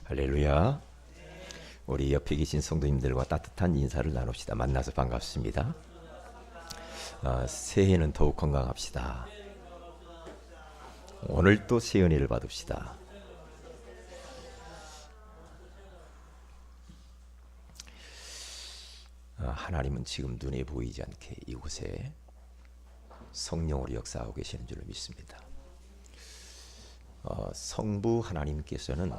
할렐루야. 우리 옆에 계신 성도님들과 따뜻한 인사를 나눕시다. 만나서 반갑습니다. 새해에는 더욱 건강합시다. 오늘 또 새 은혜를 받읍시다. 하나님은 지금 눈에 보이지 않게 이곳에 성령으로 역사하고 계시는 줄로 믿습니다. 성부 하나님께서는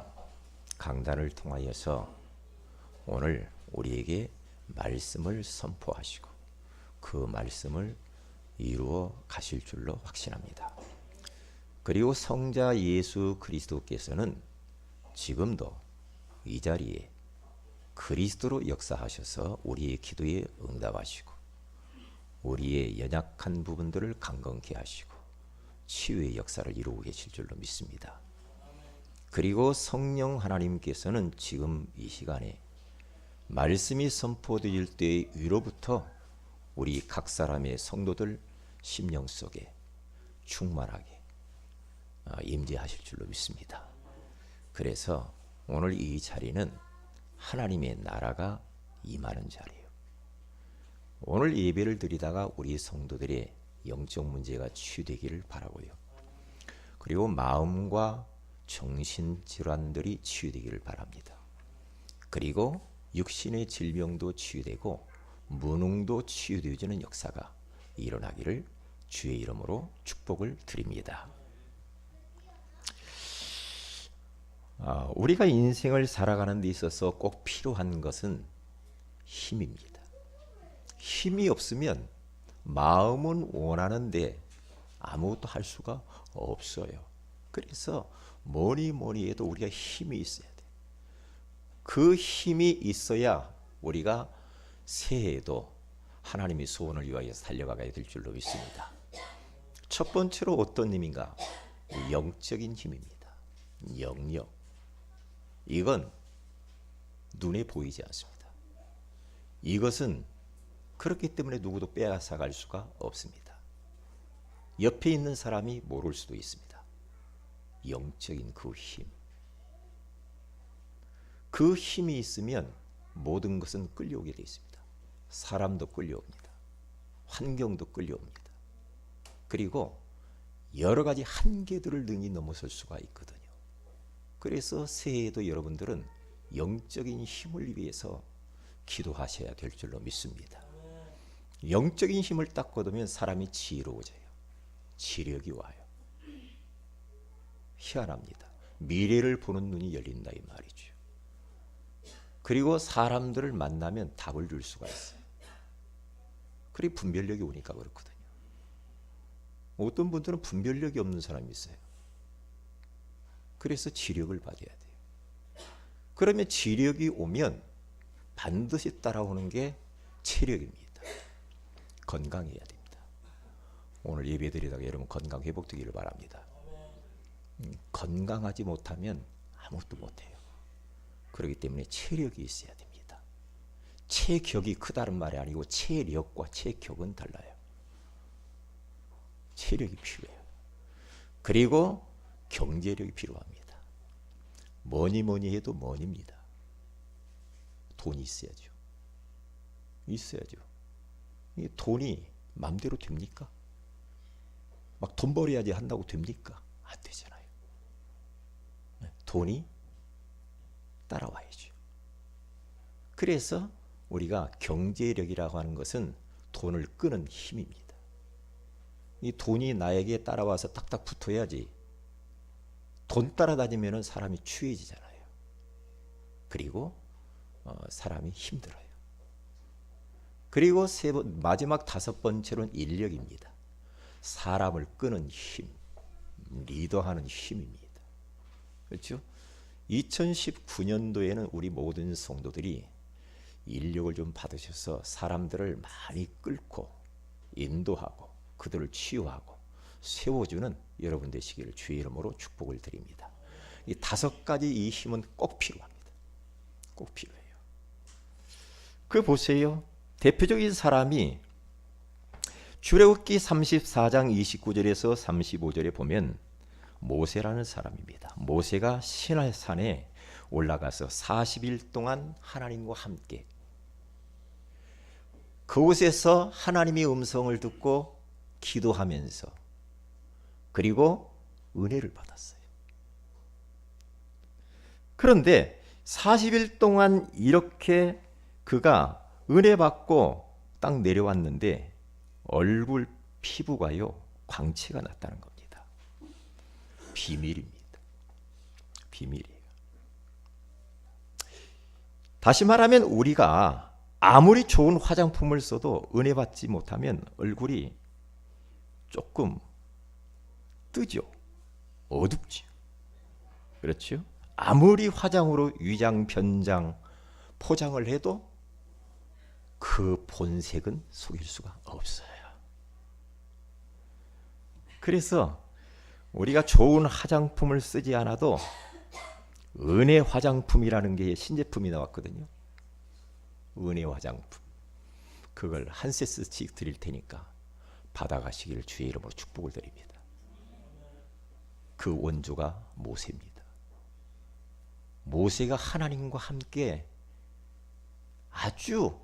강단을 통하여서 오늘 우리에게 말씀을 선포하시고 그 말씀을 이루어 가실 줄로 확신합니다. 그리고 성자 예수 그리스도께서는 지금도 이 자리에 그리스도로 역사하셔서 우리의 기도에 응답하시고 우리의 연약한 부분들을 강건케 하시고 치유의 역사를 이루고 계실 줄로 믿습니다. 그리고 성령 하나님께서는 지금 이 시간에 말씀이 선포될 때의 위로부터 우리 각 사람의 성도들 심령 속에 충만하게 임재하실 줄로 믿습니다. 그래서 오늘 이 자리는 하나님의 나라가 임하는 자리예요. 오늘 예배를 드리다가 우리 성도들의 영적 문제가 치유되기를 바라고요. 그리고 마음과 정신질환들이 치유되기를 바랍니다. 그리고 육신의 질병도 치유되고 무능도 치유되어지는 역사가 일어나기를 주의 이름으로 축복을 드립니다. 우리가 인생을 살아가는 데 있어서 꼭 필요한 것은 힘입니다. 힘이 없으면 마음은 원하는데 아무것도 할 수가 없어요. 그래서 뭐니 해도 우리가 힘이 있어야 돼. 그 힘이 있어야 우리가 새해에도 하나님의 소원을 위하여 달려가야 될 줄로 믿습니다. 첫 번째로 어떤 힘인가? 영적인 힘입니다. 영역. 이건 눈에 보이지 않습니다. 이것은 그렇기 때문에 누구도 빼앗아갈 수가 없습니다. 옆에 있는 사람이 모를 수도 있습니다. 영적인 그 힘. 그 힘이 있으면 모든 것은 끌려오게 되어 있습니다. 사람도 끌려옵니다. 환경도 끌려옵니다. 그리고 여러 가지 한계들을 능히 넘어설 수가 있거든요. 그래서 새해에도 여러분들은 영적인 힘을 위해서 기도하셔야 될 줄로 믿습니다. 영적인 힘을 딱 거두면 사람이 지혜로워져요. 지력이 와요. 희한합니다. 미래를 보는 눈이 열린다 이 말이죠. 그리고 사람들을 만나면 답을 줄 수가 있어요. 그리고 분별력이 오니까 그렇거든요. 어떤 분들은 분별력이 없는 사람이 있어요. 그래서 지력을 받아야 돼요. 그러면 지력이 오면 반드시 따라오는 게 체력입니다. 건강해야 됩니다. 오늘 예배드리다가 여러분 건강 회복되기를 바랍니다. 건강하지 못하면 아무것도 못해요. 그렇기 때문에 체력이 있어야 됩니다. 체격이 크다는 말이 아니고 체력과 체격은 달라요. 체력이 필요해요. 그리고 경제력이 필요합니다. 뭐니 해도 뭐니입니다. 돈이 있어야죠. 있어야죠. 이 돈이 마음대로 됩니까? 막 돈 벌어야지 한다고 됩니까? 안 되잖아요. 돈이 따라와야죠. 그래서 우리가 경제력이라고 하는 것은 돈을 끄는 힘입니다. 이 돈이 나에게 따라와서 딱딱 붙어야지. 돈 따라다니면 사람이 추해지잖아요. 그리고 사람이 힘들어요. 그리고 마지막 다섯 번째로는 인력입니다. 사람을 끄는 힘, 리더하는 힘입니다. 그렇죠? 2019년도에는 우리 모든 성도들이 인력을 좀 받으셔서 사람들을 많이 끌고 인도하고 그들을 치유하고 세워주는 여러분 되시기를 주의 이름으로 축복을 드립니다. 이 다섯 가지 이 힘은 꼭 필요합니다. 꼭 필요해요. 그 보세요. 대표적인 사람이 출애굽기 34장 29절에서 35절에 보면 모세라는 사람입니다. 모세가 시내산에 올라가서 40일 동안 하나님과 함께 그곳에서 하나님의 음성을 듣고 기도하면서 그리고 은혜를 받았어요. 그런데 40일 동안 이렇게 그가 은혜 받고 딱 내려왔는데 얼굴 피부가요 광채가 났다는 겁니다. 비밀입니다. 비밀이에요. 다시 말하면 우리가 아무리 좋은 화장품을 써도 은혜 받지 못하면 얼굴이 조금 뜨죠. 어둡죠. 그렇죠? 아무리 화장으로 위장, 변장, 포장을 해도 그 본색은 속일 수가 없어요. 그래서 우리가 좋은 화장품을 쓰지 않아도 은혜 화장품이라는 게 신제품이 나왔거든요. 은혜 화장품. 그걸 한 세트씩 드릴 테니까 받아가시기를 주의 이름으로 축복을 드립니다. 그 원조가 모세입니다. 모세가 하나님과 함께 아주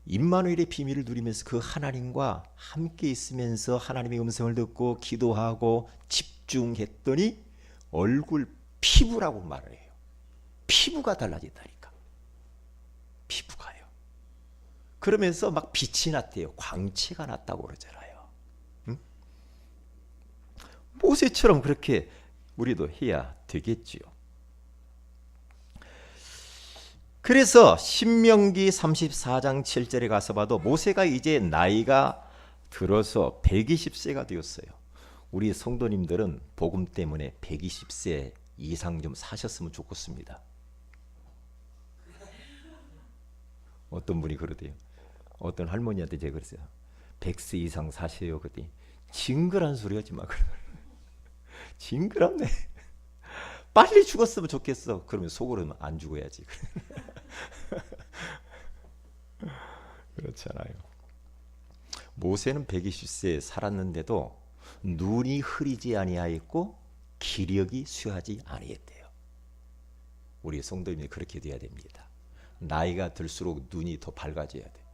임마누엘의 비밀을 누리면서 그 하나님과 함께 있으면서 하나님의 음성을 듣고 기도하고 집중했더니 얼굴 피부라고 말을 해요. 피부가 달라진다니까. 피부가요. 그러면서 막 빛이 났대요. 광채가 났다고 그러잖아요. 응? 모세처럼 그렇게 우리도 해야 되겠지요. 그래서 신명기 34장 7절에 가서 봐도 모세가 이제 나이가 들어서 120세가 되었어요. 우리 성도님들은 복음 때문에 120세 이상 좀 사셨으면 좋겠습니다. 어떤 분이 그러대요. 어떤 할머니한테 제가 그랬어요. 100세 이상 사세요. 그랬더니 징그란 소리 하지 마. 징그럽네. 빨리 죽었으면 좋겠어. 그러면 속으로는 안 죽어야지. 그렇잖아요. 모세는 120세 살았는데도 눈이 흐리지 아니하였고 기력이 쇠하지 아니했대요. 우리 성도님이 그렇게 돼야 됩니다. 나이가 들수록 눈이 더 밝아져야 돼.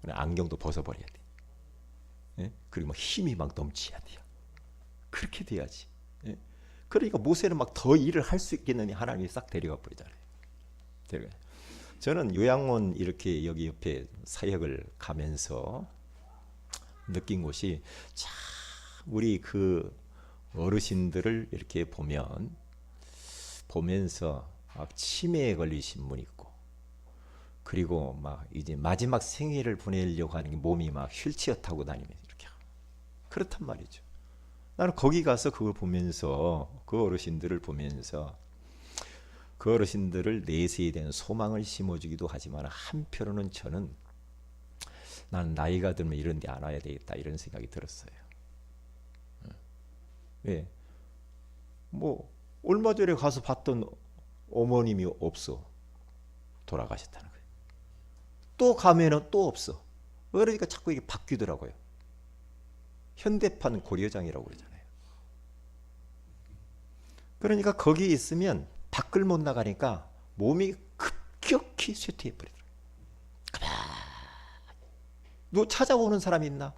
안경도 벗어버려야 돼. 예? 그리고 막 힘이 막 넘쳐야 돼요. 그렇게 돼야지. 예? 그러니까 모세는 막 더 일을 할 수 있겠느니 하나님이 싹 데려가 버리잖아요. 저는 요양원 이렇게 여기 옆에 사역을 가면서 느낀 것이 참 우리 그 어르신들을 이렇게 보면서 막 치매에 걸리신 분 있고 그리고 막 이제 마지막 생애를 보내려고 하는 게 몸이 막 휠체어 타고 다니면서 이렇게 그렇단 말이죠. 나는 거기 가서 그걸 보면서 그 어르신들을 보면서 그 어르신들을 내세에 대한 소망을 심어주기도 하지만 한편으로는 저는 난 나이가 들면 이런 데 안 와야 되겠다 이런 생각이 들었어요. 왜? 뭐 얼마 전에 가서 봤던 어머님이 없어. 돌아가셨다는 거예요. 또 가면은 또 없어. 그러니까 자꾸 이게 바뀌더라고요. 현대판 고려장이라고 그러잖아요. 그러니까 거기 있으면 밖을 못 나가니까 몸이 급격히 쇠퇴해 버리더라고요. 너 찾아오는 사람이 있나?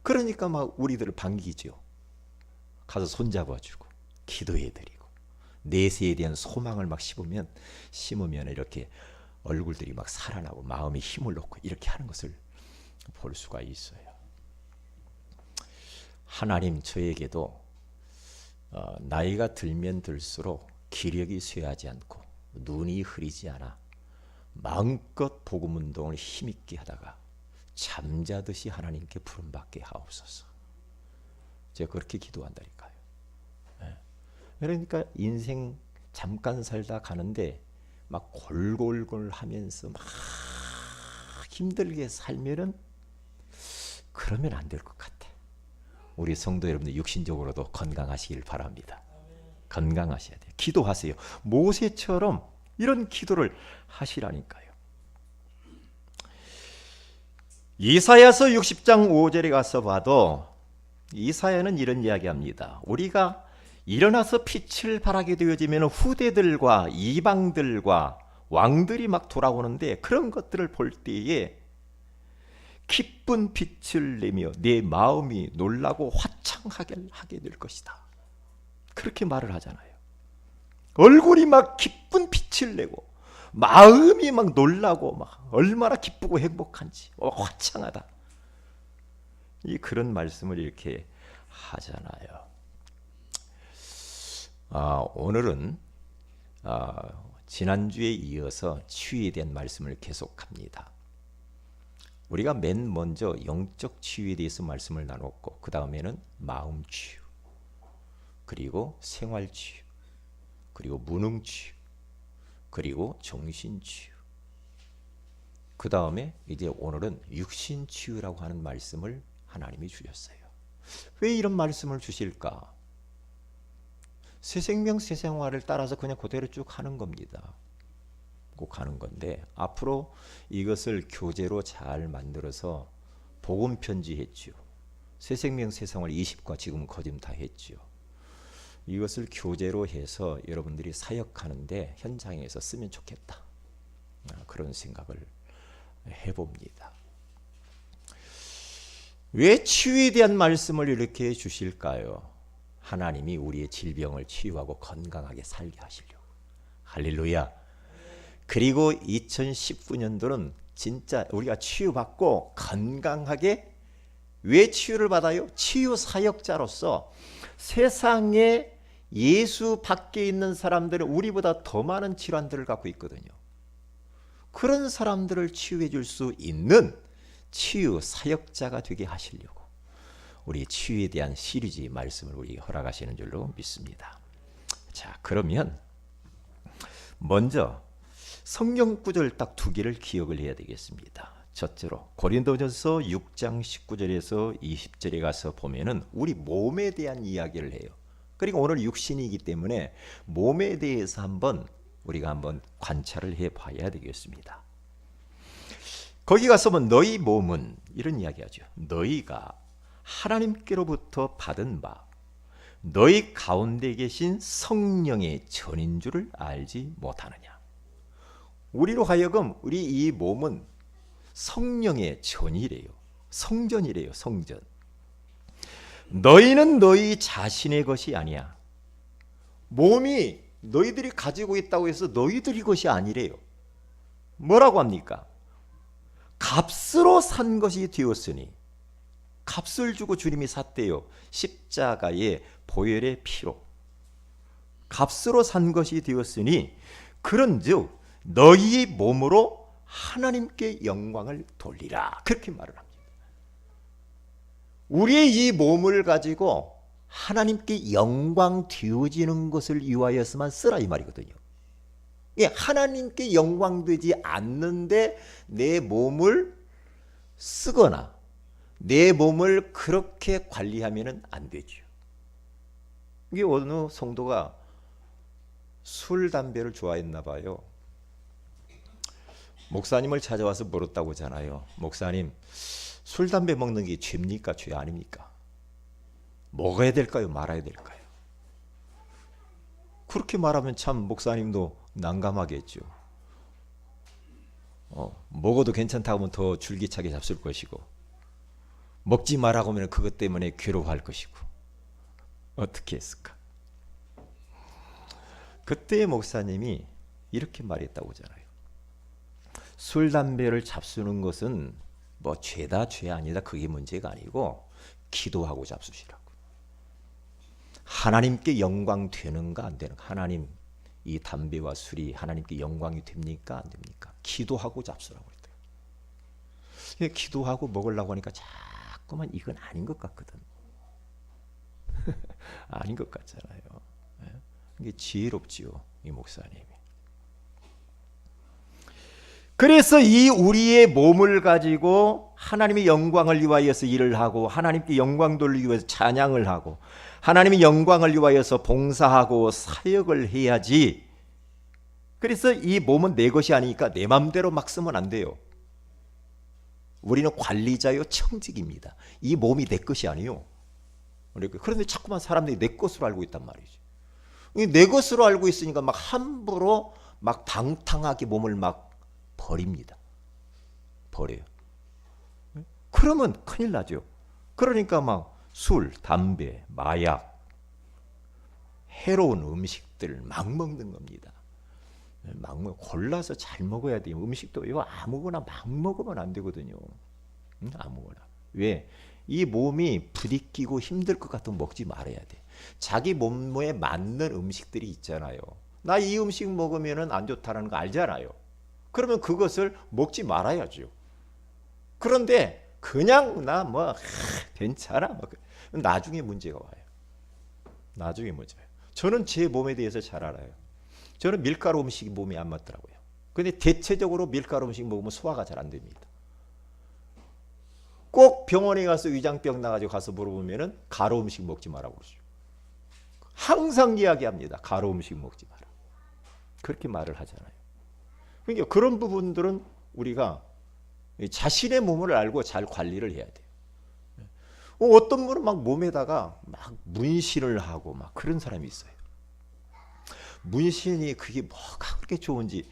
그러니까 막 우리들을 반기죠. 가서 손잡아주고 기도해드리고 내세에 대한 소망을 막 심으면 이렇게 얼굴들이 막 살아나고 마음에 힘을 얻고 이렇게 하는 것을 볼 수가 있어요. 하나님 저에게도 나이가 들면 들수록 기력이 쇠하지 않고 눈이 흐리지 않아 마음껏 복음 운동을 힘있게 하다가 잠자듯이 하나님께 부름받게 하옵소서. 제가 그렇게 기도한다니까요. 그러니까 인생 잠깐 살다 가는데 막 골골골 하면서 막 힘들게 살면은 그러면 안 될 것 같아. 우리 성도 여러분들 육신적으로도 건강하시길 바랍니다. 건강하셔야 돼요. 기도하세요. 모세처럼 이런 기도를 하시라니까요. 이사야서 60장 5절에 가서 봐도 이사야는 이런 이야기합니다. 우리가 일어나서 빛을 발하게 되어지면 후대들과 이방들과 왕들이 막 돌아오는데 그런 것들을 볼 때에 기쁜 빛을 내며 내 마음이 놀라고 화창하게 하게 될 것이다. 그렇게 말을 하잖아요. 얼굴이 막 기쁜 빛을 내고 마음이 막 놀라고 막 얼마나 기쁘고 행복한지 화창하다. 이 그런 말씀을 이렇게 하잖아요. 오늘은 지난주에 이어서 치유에 대한 말씀을 계속합니다. 우리가 맨 먼저 영적 치유에 대해서 말씀을 나눴고 그 다음에는 마음 치유, 그리고 생활 치유, 그리고 무능 치유, 그리고 정신 치유, 그 다음에 이제 오늘은 육신 치유라고 하는 말씀을 하나님이 주셨어요. 왜 이런 말씀을 주실까? 새 생명 새 생활을 따라서 그냥 그대로 쭉 하는 겁니다. 꼭 하는 건데 앞으로 이것을 교재로 잘 만들어서 복음 편지했죠. 새 생명 새 생활 20과 지금 거짓 다 했죠. 이것을 교재로 해서 여러분들이 사역하는데 현장에서 쓰면 좋겠다. 그런 생각을 해봅니다. 왜 치유에 대한 말씀을 이렇게 주실까요? 하나님이 우리의 질병을 치유하고 건강하게 살게 하시려고. 할렐루야. 그리고 2019년도는 진짜 우리가 치유받고 건강하게, 왜 치유를 받아요? 치유 사역자로서 세상에 예수 밖에 있는 사람들은 우리보다 더 많은 질환들을 갖고 있거든요. 그런 사람들을 치유해 줄 수 있는 치유 사역자가 되게 하시려고 우리 치유에 대한 시리즈 말씀을 우리 허락하시는 줄로 믿습니다. 자, 그러면 먼저 성경 구절 딱 두 개를 기억을 해야 되겠습니다. 첫째로 고린도전서 6장 19절에서 20절에 가서 보면은 우리 몸에 대한 이야기를 해요. 그리고 오늘 육신이기 때문에 몸에 대해서 우리가 한번 관찰을 해봐야 되겠습니다. 거기 가서 보면 너희 몸은 이런 이야기하죠. 너희가 하나님께로부터 받은 바 너희 가운데 계신 성령의 전인 줄을 알지 못하느냐. 우리로 하여금 우리 이 몸은 성령의 전이래요. 성전이래요. 성전. 너희는 너희 자신의 것이 아니야. 몸이 너희들이 가지고 있다고 해서 너희들이 것이 아니래요. 뭐라고 합니까? 값으로 산 것이 되었으니, 값을 주고 주님이 샀대요. 십자가의 보혈의 피로 값으로 산 것이 되었으니 그런즉 너희 몸으로 하나님께 영광을 돌리라. 그렇게 말을 합니다. 우리의 이 몸을 가지고 하나님께 영광 되어지는 것을 위하여서만 쓰라 이 말이거든요. 하나님께 영광 되지 않는데 내 몸을 쓰거나 내 몸을 그렇게 관리하면 안 되죠. 이게 어느 성도가 술, 담배를 좋아했나 봐요. 목사님을 찾아와서 물었다고 하잖아요. 목사님, 술, 담배 먹는 게 죄입니까? 죄 아닙니까? 먹어야 될까요? 말아야 될까요? 그렇게 말하면 참 목사님도 난감하겠죠. 먹어도 괜찮다고 하면 더 줄기차게 잡술 것이고, 먹지 말라고 하면 그것 때문에 괴로워할 것이고, 어떻게 했을까? 그때 목사님이 이렇게 말했다고 하잖아요. 술, 담배를 잡수는 것은 뭐 죄다 죄 아니다, 그게 문제가 아니고 기도하고 잡수시라고. 하나님께 영광 되는가 안 되는가. 하나님, 이 담배와 술이 하나님께 영광이 됩니까 안 됩니까? 기도하고 잡수라고 그랬대요. 기도하고 먹으려고 하니까 자꾸만 이건 아닌 것 같거든. 아닌 것 같잖아요. 이게 지혜롭지요, 이 목사님이. 그래서 이 우리의 몸을 가지고 하나님의 영광을 위하여서 일을 하고, 하나님께 영광 돌리기 위해서 찬양을 하고, 하나님의 영광을 위하여서 봉사하고 사역을 해야지. 그래서 이 몸은 내 것이 아니니까 내 맘대로 막 쓰면 안 돼요. 우리는 관리자요, 청직입니다. 이 몸이 내 것이 아니요. 그런데 자꾸만 사람들이 내 것으로 알고 있단 말이지. 내 것으로 알고 있으니까 막 함부로 막 방탕하게 몸을 막 버립니다. 버려요. 그러면 큰일 나죠. 그러니까 막 술, 담배, 마약, 해로운 음식들 막 먹는 겁니다. 막 골라서 잘 먹어야 돼요. 음식도 이거 아무거나 막 먹으면 안 되거든요. 아무거나. 왜? 이 몸이 부딪히고 힘들 것 같으면 먹지 말아야 돼. 자기 몸에 맞는 음식들이 있잖아요. 나 이 음식 먹으면 안 좋다는 거 알잖아요. 그러면 그것을 먹지 말아야죠. 그런데 그냥 나 뭐 괜찮아. 뭐 나중에 문제가 와요. 나중에 문제예요. 저는 제 몸에 대해서 잘 알아요. 저는 밀가루 음식이 몸에 안 맞더라고요. 근데 대체적으로 밀가루 음식 먹으면 소화가 잘 안 됩니다. 꼭 병원에 가서 위장병 나가지고 가서 물어보면은 가루 음식 먹지 마라고 그러죠. 항상 이야기합니다. 가루 음식 먹지 마라. 그렇게 말을 하잖아요. 그러니까 그런 부분들은 우리가 자신의 몸을 알고 잘 관리를 해야 돼요. 어떤 분은 막 몸에다가 막 문신을 하고 막 그런 사람이 있어요. 문신이 그게 뭐가 그렇게 좋은지,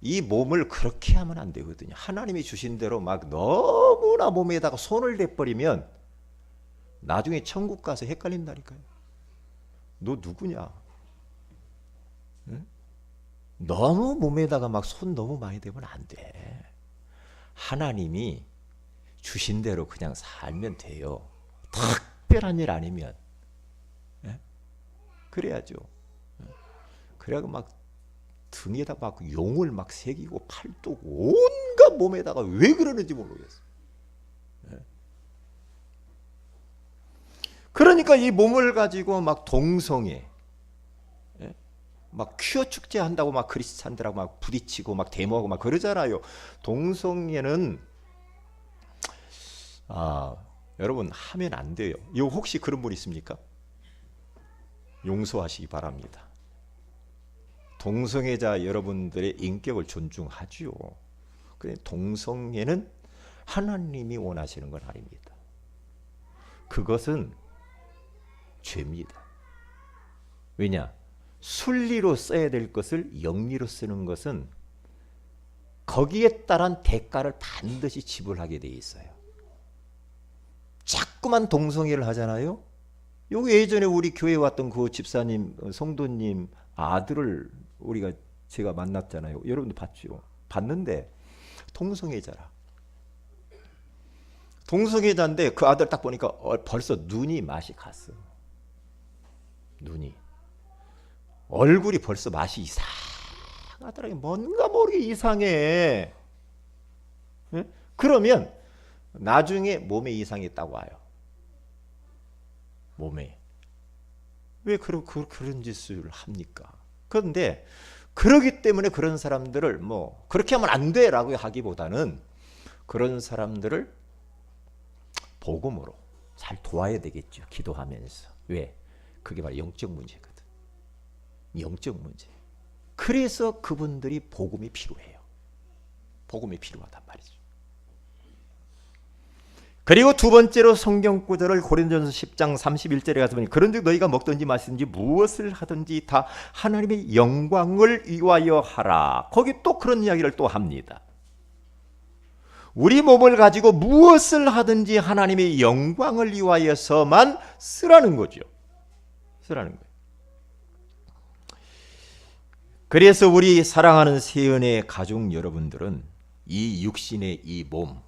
이 몸을 그렇게 하면 안 되거든요. 하나님이 주신 대로 막 너무나 몸에다가 손을 대버리면 나중에 천국 가서 헷갈린다니까요. 너 누구냐? 응? 너무 몸에다가 막 손 너무 많이 대면 안 돼. 하나님이 주신 대로 그냥 살면 돼요. 특별한 일 아니면. 예? 그래야죠. 그래야 막 등에다 막 용을 막 새기고 팔뚝 온갖 몸에다가 왜 그러는지 모르겠어요. 예? 그러니까 이 몸을 가지고 막 동성애, 예? 막 퀴어 축제 한다고 막 크리스찬들하고 막 부딪히고 막 데모하고 막 그러잖아요. 동성애는 여러분 하면 안 돼요. 이거 혹시 그런 분 있습니까? 용서하시기 바랍니다. 동성애자 여러분들의 인격을 존중하지요. 그런데 동성애는 하나님이 원하시는 건 아닙니다. 그것은 죄입니다. 왜냐? 순리로 써야 될 것을 영리로 쓰는 것은 거기에 따른 대가를 반드시 지불하게 돼 있어요. 자꾸만 동성애를 하잖아요. 여기 예전에 우리 교회에 왔던 그 집사님, 성도님 아들을 제가 만났잖아요. 여러분도 봤죠? 봤는데 동성애자라. 동성애자인데 그 아들 딱 보니까 벌써 눈이 맛이 갔어. 눈이. 얼굴이 벌써 맛이 이상하더라고요. 뭔가 모르게 이상해. 네? 그러면 나중에 몸에 이상이 있다고 와요. 몸에. 왜 그런 짓을 합니까? 그런데 그러기 때문에 그런 사람들을 뭐 그렇게 하면 안 돼라고 하기보다는 그런 사람들을 복음으로 잘 도와야 되겠죠. 기도하면서. 왜? 그게 바로 영적 문제거든. 영적 문제. 그래서 그분들이 복음이 필요해요. 복음이 필요하단 말이죠. 그리고 두 번째로 성경 구절을 고린도전서 10장 31절에 가서 보니 그런즉 너희가 먹든지 마시든지 무엇을 하든지 다 하나님의 영광을 위하여 하라. 거기 또 그런 이야기를 또 합니다. 우리 몸을 가지고 무엇을 하든지 하나님의 영광을 위하여서만 쓰라는 거죠. 쓰라는 거예요. 그래서 우리 사랑하는 세연의 가족 여러분들은 이 육신의 이 몸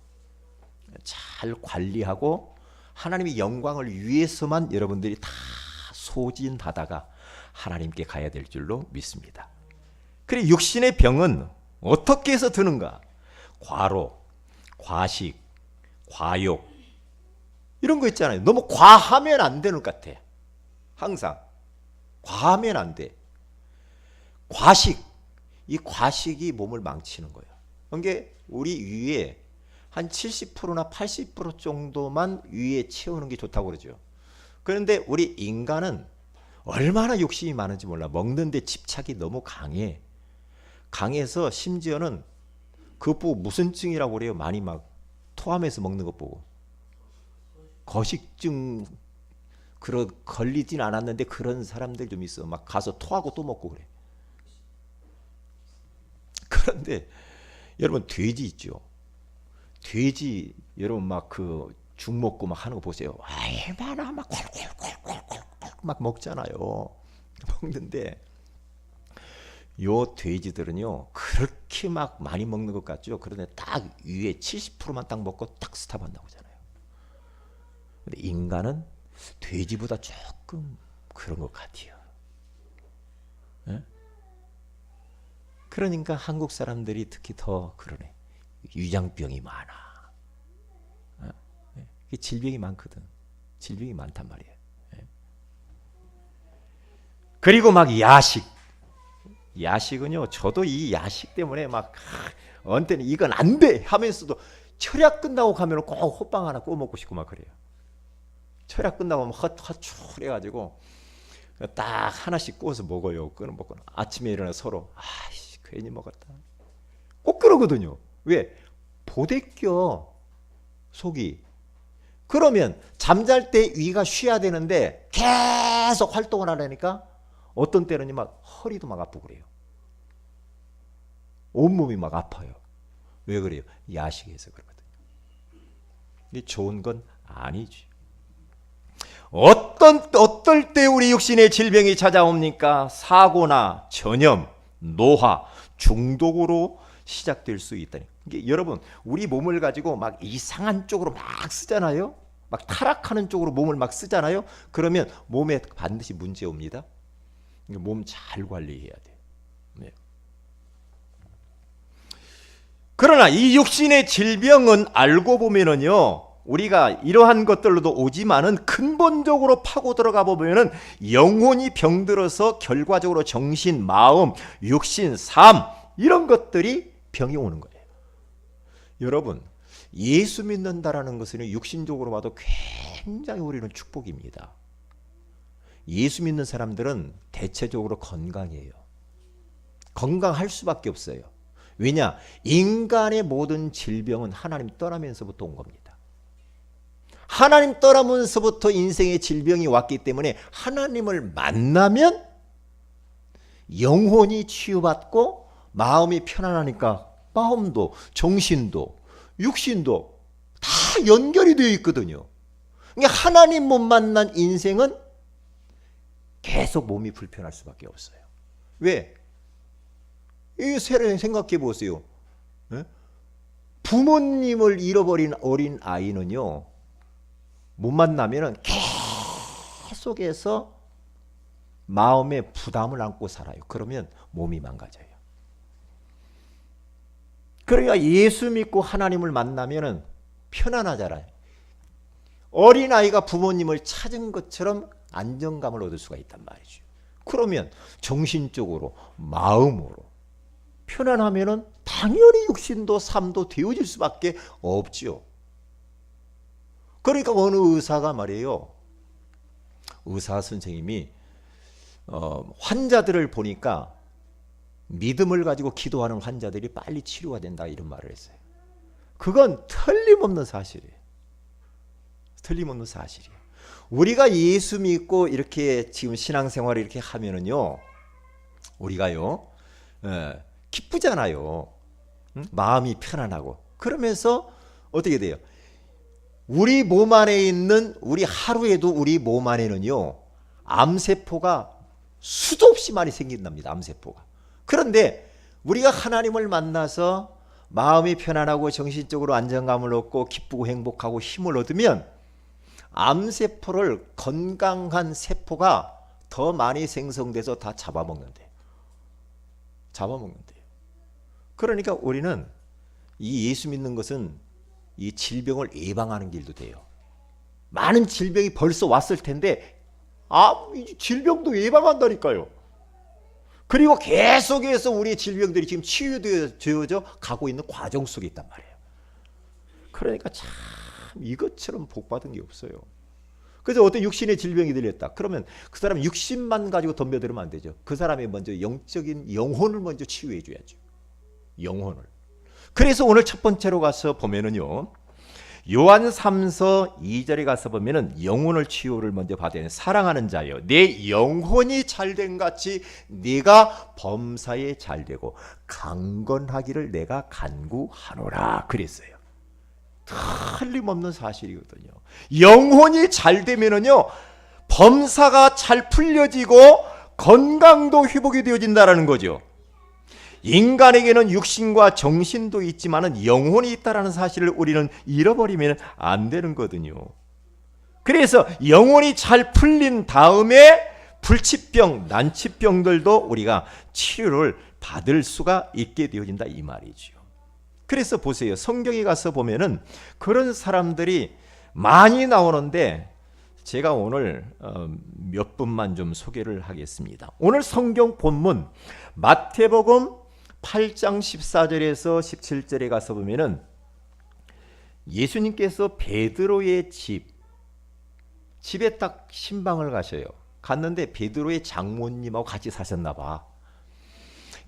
잘 관리하고 하나님의 영광을 위해서만 여러분들이 다 소진하다가 하나님께 가야 될 줄로 믿습니다. 그래 육신의 병은 어떻게 해서 드는가? 과로, 과식, 과욕 이런 거 있잖아요. 너무 과하면 안 되는 것 같아. 항상 과하면 안 돼. 과식, 이 과식이 몸을 망치는 거예요. 그러니까 우리 위에 한 70%나 80% 정도만 위에 채우는 게 좋다고 그러죠. 그런데 우리 인간은 얼마나 욕심이 많은지 몰라. 먹는데 집착이 너무 강해. 강해서 심지어는 그것 보고 무슨 증이라고 그래요? 많이 막 토하면서 먹는 것 보고. 거식증 걸리진 않았는데 그런 사람들 좀 있어. 막 가서 토하고 또 먹고 그래. 그런데 여러분 돼지 있죠. 돼지 여러분 막 그 죽 먹고 막 하는 거 보세요. 얼마나 막 콸콸콸콸콸 막 먹잖아요. 먹는데 요 돼지들은요 그렇게 막 많이 먹는 것 같죠. 그런데 딱 위에 70%만 딱 먹고 딱 스탑한 나오잖아요. 근데 인간은 돼지보다 조금 그런 것 같아요. 예? 그러니까 한국 사람들이 특히 더 그러네. 위장병이 많아. 질병이 많거든. 질병이 많단 말이에요. 그리고 막 야식은요. 저도 이 야식 때문에 막 언제는 이건 안 돼 하면서도 철야 끝나고 가면 꼭 호빵 하나 구워 먹고 싶고 막 그래요. 철야 끝나고 막 헛헛출해가지고 딱 하나씩 구워서 먹어요. 끊어 먹고 아침에 일어나 서로 아이씨 괜히 먹었다. 꼭 그러거든요. 왜? 보대껴 속이. 그러면 잠잘 때 위가 쉬어야 되는데 계속 활동을 하려니까 어떤 때는 막 허리도 막 아프고 그래요. 온몸이 막 아파요. 왜 그래요? 야식에서 그러거든요. 근데 좋은 건 아니지. 어떨 때 우리 육신의 질병이 찾아옵니까? 사고나 전염, 노화, 중독으로 시작될 수 있다니. 이게 여러분 우리 몸을 가지고 막 이상한 쪽으로 막 쓰잖아요. 막 타락하는 쪽으로 몸을 막 쓰잖아요. 그러면 몸에 반드시 문제 옵니다. 몸 잘 관리해야 돼. 네. 그러나 이 육신의 질병은 알고 보면은요. 우리가 이러한 것들로도 오지만은 근본적으로 파고 들어가 보면은 영혼이 병들어서 결과적으로 정신, 마음, 육신, 삶 이런 것들이 병이 오는 거예요. 여러분 예수 믿는다라는 것은 육신적으로 봐도 굉장히 우리는 축복입니다. 예수 믿는 사람들은 대체적으로 건강해요. 건강할 수밖에 없어요. 왜냐? 인간의 모든 질병은 하나님 떠나면서부터 온 겁니다. 하나님 떠나면서부터 인생의 질병이 왔기 때문에 하나님을 만나면 영혼이 치유받고 마음이 편안하니까 마음도 정신도 육신도 다 연결이 되어 있거든요. 그러니까 하나님 못 만난 인생은 계속 몸이 불편할 수밖에 없어요. 왜? 이 생각해 보세요. 부모님을 잃어버린 어린 아이는요. 못 만나면 계속해서 마음에 부담을 안고 살아요. 그러면 몸이 망가져요. 그러니까 예수 믿고 하나님을 만나면 편안하잖아요. 어린아이가 부모님을 찾은 것처럼 안정감을 얻을 수가 있단 말이죠. 그러면 정신적으로 마음으로 편안하면 당연히 육신도 삶도 되어질 수밖에 없죠. 그러니까 어느 의사가 말이에요. 의사 선생님이 환자들을 보니까 믿음을 가지고 기도하는 환자들이 빨리 치료가 된다 이런 말을 했어요. 그건 틀림없는 사실이에요. 틀림없는 사실이에요. 우리가 예수 믿고 이렇게 지금 신앙생활을 이렇게 하면은요, 우리가요, 기쁘잖아요. 응? 마음이 편안하고. 그러면서 어떻게 돼요? 우리 몸 안에 있는 우리 하루에도 우리 몸 안에는요, 암세포가 수도 없이 많이 생긴답니다. 암세포가. 그런데 우리가 하나님을 만나서 마음이 편안하고 정신적으로 안정감을 얻고 기쁘고 행복하고 힘을 얻으면 암세포를 건강한 세포가 더 많이 생성돼서 다 잡아먹는데요. 잡아먹는데요. 그러니까 우리는 이 예수 믿는 것은 이 질병을 예방하는 길도 돼요. 많은 질병이 벌써 왔을 텐데 이 질병도 예방한다니까요. 그리고 계속해서 우리의 질병들이 지금 치유되어져 가고 있는 과정 속에 있단 말이에요. 그러니까 참 이것처럼 복받은 게 없어요. 그래서 어떤 육신의 질병이 들렸다. 그러면 그 사람 육신만 가지고 덤벼들면 안 되죠. 그 사람이 먼저 영적인 영혼을 먼저 치유해 줘야죠. 영혼을. 그래서 오늘 첫 번째로 가서 보면은요. 요한 3서 2절에 가서 보면은 영혼을 치유를 먼저 받아야 돼. 사랑하는 자여, 내 영혼이 잘된 같이 네가 범사에 잘되고 강건하기를 내가 간구하노라 그랬어요. 틀림없는 사실이거든요. 영혼이 잘 되면은요, 범사가 잘 풀려지고 건강도 회복이 되어진다라는 거죠. 인간에게는 육신과 정신도 있지만은 영혼이 있다라는 사실을 우리는 잃어버리면 안 되는 거거든요. 그래서 영혼이 잘 풀린 다음에 불치병, 난치병들도 우리가 치료를 받을 수가 있게 되어진다 이 말이죠. 그래서 보세요. 성경에 가서 보면은 그런 사람들이 많이 나오는데 제가 오늘 몇 분만 좀 소개를 하겠습니다. 오늘 성경 본문 마태복음 8장 14절에서 17절에 가서 보면은 예수님께서 베드로의 집에 딱 신방을 가셔요. 갔는데 베드로의 장모님하고 같이 사셨나 봐.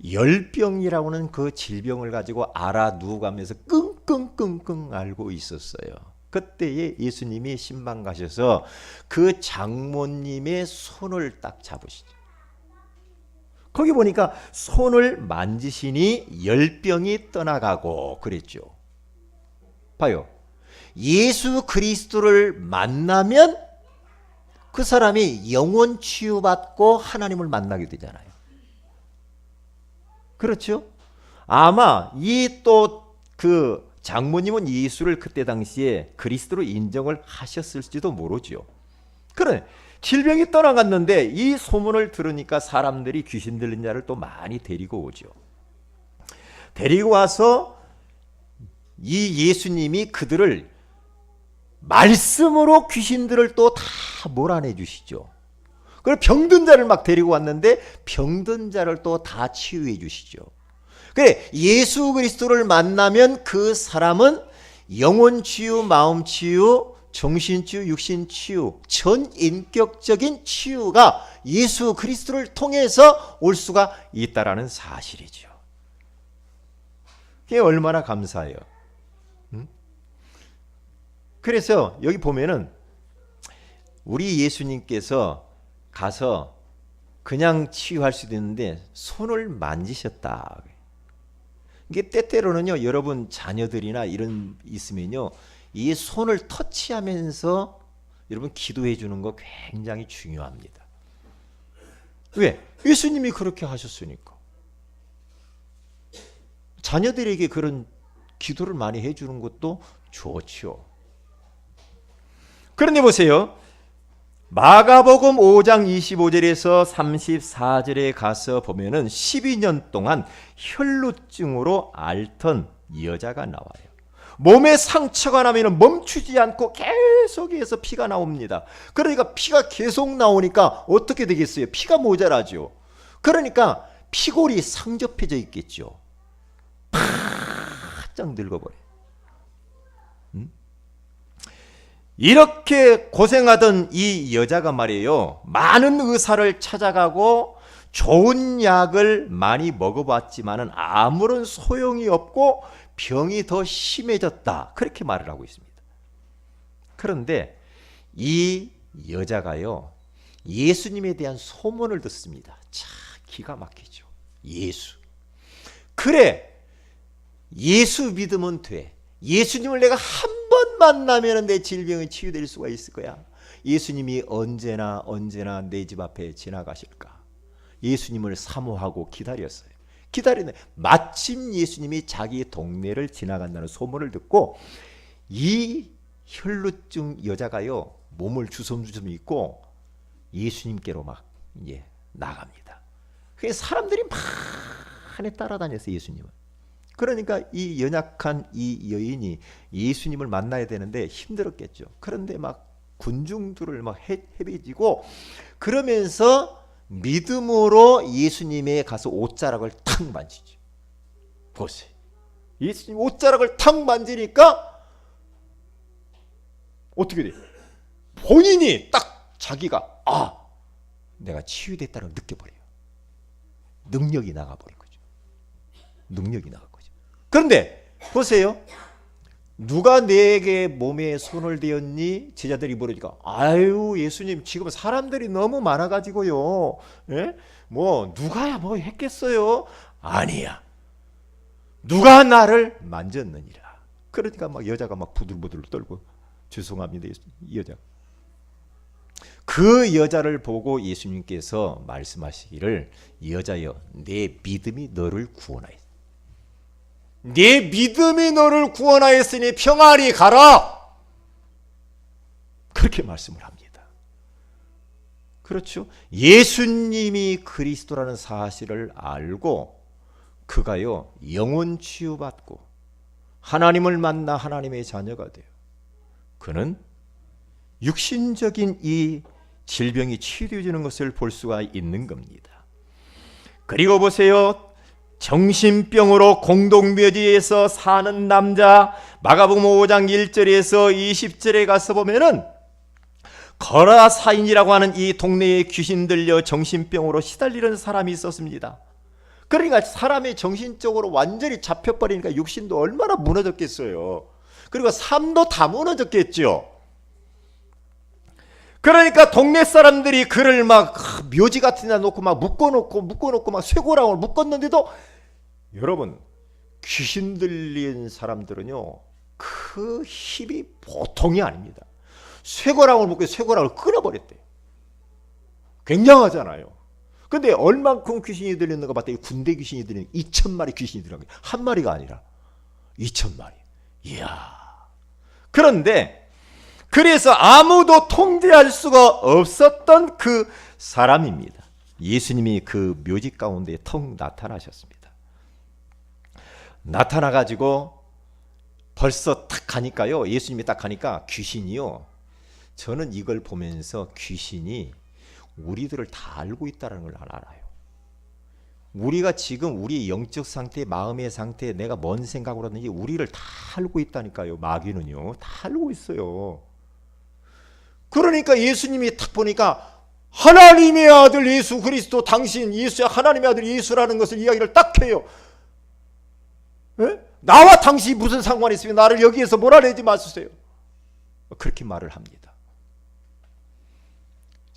열병이라고는 그 질병을 가지고 알아 누워가면서 끙끙끙끙 앓고 있었어요. 그때에 예수님이 신방 가셔서 그 장모님의 손을 딱 잡으시죠. 거기 보니까 손을 만지시니 열병이 떠나가고 그랬죠. 봐요. 예수 그리스도를 만나면 그 사람이 영혼 치유받고 하나님을 만나게 되잖아요. 그렇죠? 아마 이 또 그 장모님은 예수를 그때 당시에 그리스도로 인정을 하셨을지도 모르죠. 그래, 질병이 떠나갔는데 이 소문을 들으니까 사람들이 귀신 들린 자를 또 많이 데리고 오죠. 데리고 와서 이 예수님이 그들을 말씀으로 귀신들을 또 다 몰아내 주시죠. 그리고 병든 자를 막 데리고 왔는데 병든 자를 또 다 치유해 주시죠. 그래, 예수 그리스도를 만나면 그 사람은 영혼 치유, 마음 치유, 정신 치유, 육신 치유, 전 인격적인 치유가 예수 그리스도를 통해서 올 수가 있다라는 사실이죠. 그게 얼마나 감사해요. 그래서 여기 보면은 우리 예수님께서 가서 그냥 치유할 수도 있는데 손을 만지셨다. 이게 때때로는요, 여러분 자녀들이나 이런 있으면요, 이 손을 터치하면서 여러분 기도해 주는 거 굉장히 중요합니다. 왜? 예수님이 그렇게 하셨으니까. 자녀들에게 그런 기도를 많이 해 주는 것도 좋죠. 그런데 보세요. 마가복음 5장 25절에서 34절에 가서 보면은 12년 동안 혈루증으로 앓던 여자가 나와요. 몸에 상처가 나면 멈추지 않고 계속해서 피가 나옵니다. 그러니까 피가 계속 나오니까 어떻게 되겠어요? 피가 모자라죠. 그러니까 피골이 상접해져 있겠죠. 바짝 늙어버려요. 이렇게 고생하던 이 여자가 말이에요, 많은 의사를 찾아가고 좋은 약을 많이 먹어봤지만은 아무런 소용이 없고 병이 더 심해졌다, 그렇게 말을 하고 있습니다. 그런데 이 여자가요, 예수님에 대한 소문을 듣습니다. 참 기가 막히죠. 예수, 그래, 예수 믿으면 돼. 예수님을 내가 한 번 만나면 내 질병이 치유될 수가 있을 거야. 예수님이 언제나 내 집 앞에 지나가실까? 예수님을 사모하고 기다렸어요. 기다리네. 마침 예수님이 자기 동네를 지나간다는 소문을 듣고 이 혈루증 여자가요, 몸을 주섬주섬 입고 예수님께로 막 나갑니다. 그래서 사람들이 많이 따라다녔어요, 예수님을. 그러니까 이 연약한 이 여인이 예수님을 만나야 되는데 힘들었겠죠. 그런데 막 군중들을 막 헤비지고 그러면서 믿음으로 예수님에 가서 옷자락을 탁 만지죠. 보세요. 예수님 옷자락을 탁 만지니까 어떻게 돼요? 본인이 딱 자기가 내가 치유됐다는 걸 느껴버려요. 능력이 나가버린 거죠. 능력이 나가. 그런데 보세요. 누가 내게 몸에 손을 대었니? 제자들이 물으니까 아유 예수님 지금 사람들이 너무 많아가지고요. 예? 뭐 누가 뭐 했겠어요? 아니야. 누가 나를 만졌느니라. 그러니까 막 여자가 막 부들부들 떨고 죄송합니다. 이 여자. 그 여자를 보고 예수님께서 말씀하시기를 여자여 내 믿음이 너를 구원하였다. 네 믿음이 너를 구원하였으니 평안히 가라. 그렇게 말씀을 합니다. 그렇죠. 예수님이 그리스도라는 사실을 알고 그가요 영혼 치유받고 하나님을 만나 하나님의 자녀가 돼요. 그는 육신적인 이 질병이 치료되는 것을 볼 수가 있는 겁니다. 그리고 보세요. 정신병으로 공동묘지에서 사는 남자 마가복음 5장 1절에서 20절에 가서 보면은 거라사인이라고 하는 이 동네에 귀신 들려 정신병으로 시달리는 사람이 있었습니다. 그러니까 사람이 정신적으로 완전히 잡혀버리니까 육신도 얼마나 무너졌겠어요. 그리고 삶도 다 무너졌겠죠. 그러니까 동네 사람들이 그를 막 묘지 같은 데 놓고 막 묶어놓고 막 쇠고랑을 묶었는데도 여러분 귀신 들린 사람들은요 그 힘이 보통이 아닙니다. 쇠고랑을 묶고 쇠고랑을 끊어버렸대요. 굉장하잖아요. 근데 얼만큼 귀신이 들렸는가 봤더니 군대 귀신이 들리는 2,000마리 귀신이 들어간 거예요. 한 마리가 아니라 2,000마리. 이야. 그런데 그래서 아무도 통제할 수가 없었던 그 사람입니다. 예수님이 그 묘지 가운데 턱 나타나셨습니다. 나타나가지고 벌써 딱 가니까요. 예수님이 딱 가니까 귀신이요. 저는 이걸 보면서 귀신이 우리들을 다 알고 있다는 걸 알아요. 우리가 지금 우리 영적 상태, 마음의 상태, 내가 뭔 생각으로 하는지 우리를 다 알고 있다니까요. 마귀는요. 다 알고 있어요. 그러니까 예수님이 딱 보니까 하나님의 아들 예수 그리스도 당신 예수 하나님의 아들 예수라는 것을 이야기를 딱 해요. 에? 나와 당신이 무슨 상관이 있으면 나를 여기에서 몰아내지 마주세요. 그렇게 말을 합니다.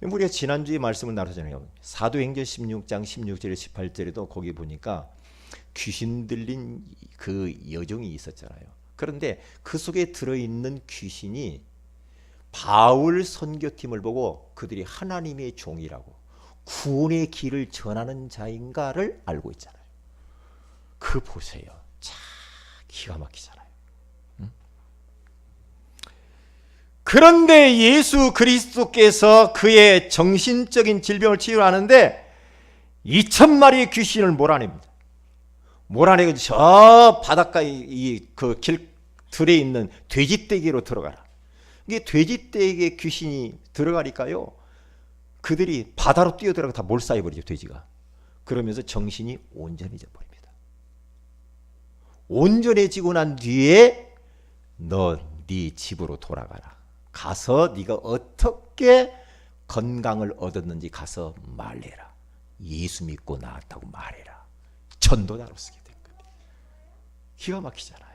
우리가 지난주에 말씀을 나눴잖아요. 사도행전 16장 16절에 18절에도 거기 보니까 귀신 들린 그 여종이 있었잖아요. 그런데 그 속에 들어있는 귀신이 바울 선교팀을 보고 그들이 하나님의 종이라고 구원의 길을 전하는 자인가를 알고 있잖아요. 그 보세요. 참 기가 막히잖아요. 그런데 예수 그리스도께서 그의 정신적인 질병을 치유하는데 2,000마리의 귀신을 몰아냅니다. 몰아내고 저 바닷가에 그 길들에 있는 돼지떼기로 들어가라. 이게 돼지떼기에 귀신이 들어가니까요. 그들이 바다로 뛰어들어가 다 몰싸여버리죠. 돼지가. 그러면서 정신이 온전해져 버립니다. 온전해지고 난 뒤에 너 네 집으로 돌아가라. 가서 네가 어떻게 건강을 얻었는지 가서 말해라. 예수 믿고 나았다고 말해라. 전도자로 쓰게 된 겁니다. 기가 막히잖아요.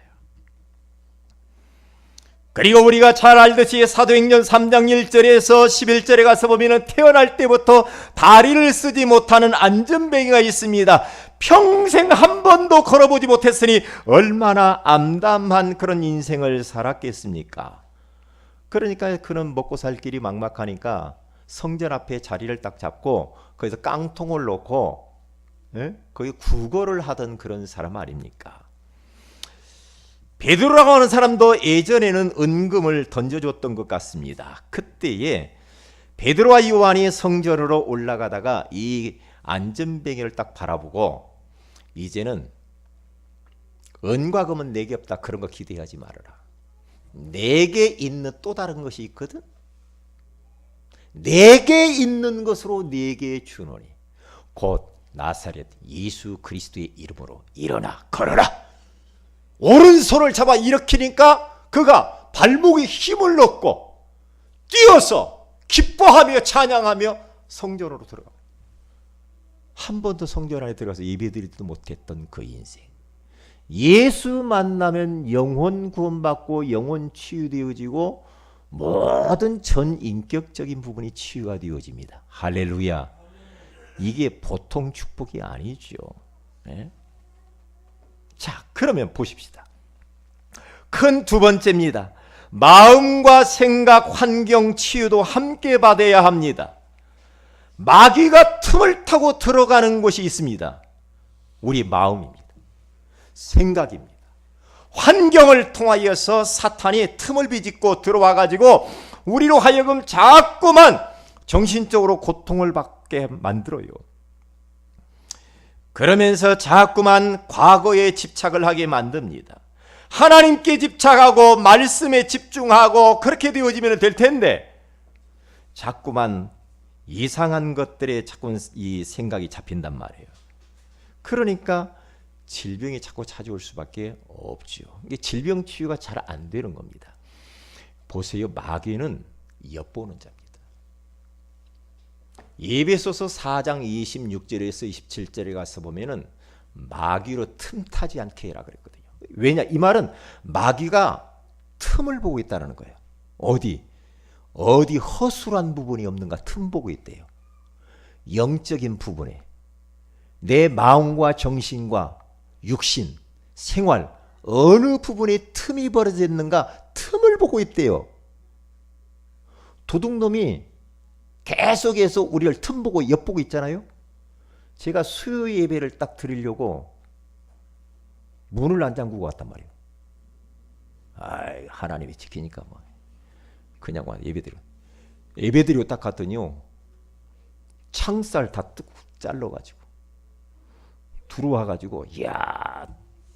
그리고 우리가 잘 알듯이 사도행전 3장 1절에서 11절에 가서 보면 태어날 때부터 다리를 쓰지 못하는 안전뱅이가 있습니다. 평생 한 번도 걸어보지 못했으니 얼마나 암담한 그런 인생을 살았겠습니까? 그러니까 그는 먹고 살 길이 막막하니까 성전 앞에 자리를 딱 잡고 거기서 깡통을 놓고 거기 구걸을 하던 그런 사람 아닙니까? 베드로라고 하는 사람도 예전에는 은금을 던져줬던 것 같습니다. 그때에 베드로와 요한이 성전으로 올라가다가 이 안전뱅이를 딱 바라보고 이제는 은과 금은 내게 없다. 그런 거 기대하지 말아라. 내게 있는 또 다른 것이 있거든. 내게 있는 것으로 내게 주노니 곧 나사렛 예수 그리스도의 이름으로 일어나 걸어라. 오른손을 잡아 일으키니까 그가 발목에 힘을 넣고 뛰어서 기뻐하며 찬양하며 성전으로 들어가. 한 번도 성전 안에 들어가서 예배드리지도 못했던 그 인생. 예수 만나면 영혼 구원받고 영혼 치유되어지고 모든 전 인격적인 부분이 치유가 되어집니다. 할렐루야. 이게 보통 축복이 아니죠. 네? 자, 그러면 보십시다. 큰 두 번째입니다. 마음과 생각, 환경 치유도 함께 받아야 합니다. 마귀가 틈을 타고 들어가는 곳이 있습니다. 우리 마음입니다. 생각입니다. 환경을 통하여서 사탄이 틈을 비집고 들어와 가지고 우리로 하여금 자꾸만 정신적으로 고통을 받게 만들어요. 그러면서 자꾸만 과거에 집착을 하게 만듭니다. 하나님께 집착하고 말씀에 집중하고 그렇게 되어지면 될 텐데 자꾸만 이상한 것들에 자꾸 이 생각이 잡힌단 말이에요. 그러니까 질병이 자꾸 찾아올 수밖에 없죠. 이게 질병 치유가 잘 안 되는 겁니다. 보세요. 마귀는 엿보는 자입니다. 에베소서 4장 26절에서 27절에 가서 보면은 마귀로 틈타지 않게 해라 그랬거든요. 왜냐? 이 말은 마귀가 틈을 보고 있다는 거예요. 어디 허술한 부분이 없는가 틈 보고 있대요. 영적인 부분에 내 마음과 정신과 육신, 생활 어느 부분에 틈이 벌어져 있는가 틈을 보고 있대요. 도둑놈이 계속해서 우리를 틈 보고 엿보고 있잖아요. 제가 수요 예배를 딱 드리려고 문을 안 잠그고 왔단 말이에요. 하나님이 지키니까 뭐 그냥 와 예배 드리고 딱 갔더니요. 창살 다 뜯고 잘라가지고 들어와가지고 이야